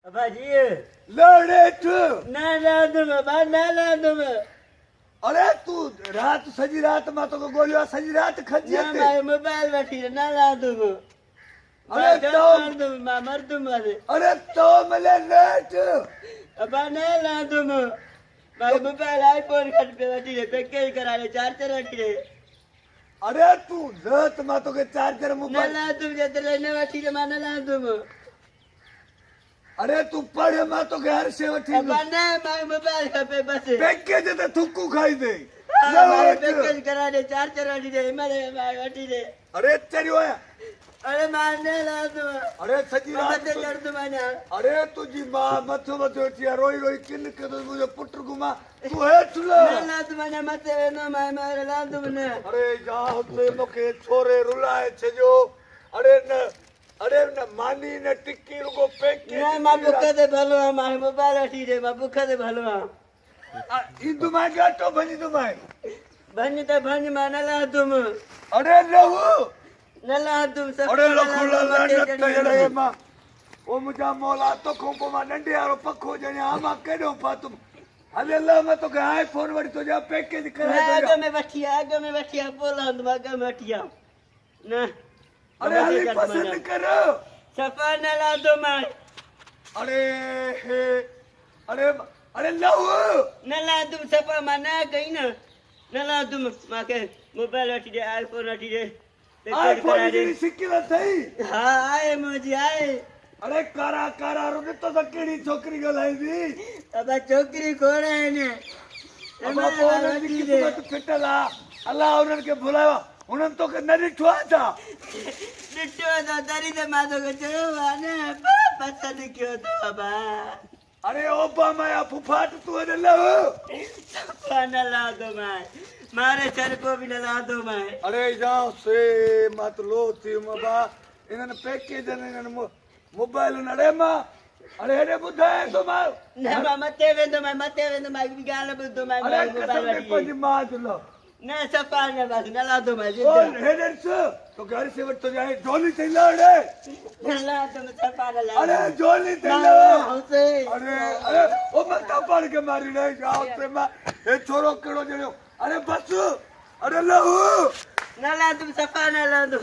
अबाजी लड़े तू ना ला दूं बाबा ना ला दूं अरे तू रात सजी रात में तो गोलियां सजी रात खजी ना मारे मोबाइल बैठी ना ला दूं अरे तो मार दूं मर दूं मारे अरे तो मिले लेट अबा ना ला दूं मारे मोबाइल आईफोन खट पे बैठी है पैकेज करा ले चार्जर बैठी है अरे तू रात में तो के चार्जर ना मोबाइल ला दूं जब लेने बैठी है माना ला दूं अरे तू पढ़े में तो घर से उठी अबा ना मारे मोबाइल पे बस पैकेज ते थुक्कू खाई दे मारे पैकेज करा ले चार्जर बैठी है मारे बैठी है अरे तेरी होया अरे मारने ला दूं अरे सजी रात मत कर दूं मैंने अरे तुझी मां मथो मथो उठी रोई रोई किन के तो मुझे पुत्र गुमा तू है चुला ला दूं मैंने मत वेनो मैं मारे ला दूं ने अरे जा होते मके छोरे रुलाए छजो अरे न मानी न टिक्की रुको पैकेज ना मां बुखे दे भलो मां मोबाइल अठी रे मां बुखे दे भलो इंदु मां गाटो बनी तू मां भंज ते भंज मां ला दूं अरे रहू न ला दूं सब अरे लखुला लंडत जड़े मां ओ मुजा मौला तो को मां नंढे वारो पखो जने आमा केडो पातु हले ला मैं तो के आईफोन वड़ी तो जा पैकेज करा आगे में बैठिया बोला तो आगे में बैठिया ना अरे हली पसंद करो सफा न ला दो मैं अरे हे अरे अरे लहू न ला दूं सफा मां ना गई ना न ला दूं मां के मोबाइल अठी दे आईफोन अठी दे आईफोन जी सिक्किला थई हाँ आए मुझे आए अरे कारा कारा रो तो केड़ी छोकरी गलाई दी अब छोकरी कोण है ने अब बोल दी किस्मत फिटला अल्लाह उनन के बुलावा उनन तो के नरी ठुआ था निट्टो तो दरी दे मादो के चलो वाने पसंद क्यों तो बाबा अरे ओबामा या फुफाट तू अरे लहू न ला दो मैं मारे सर को भी न ला दो मैं अरे जाओ से मत लो थी मबा इनन पैकेज इनन मोबाइल नड़े मा अरे अरे बुधाए तो मा न मते वेंदो मैं भी गाल बुद्धो मैं अरे मोबाइल कसम वाली पंज मात लो न सफा न बस न ला दो मैं और हेडर से तो घर से वट तो जाए जोली ते लड़े न ला दो मैं सफा न ला अरे जोली ते ना लड़े उसे अरे ओ मत पड़ के मारी नहीं जाओ से मा ए छोरो केड़ो जड़ो अरे बस अरे लहू न ला तुम सफा न ला दो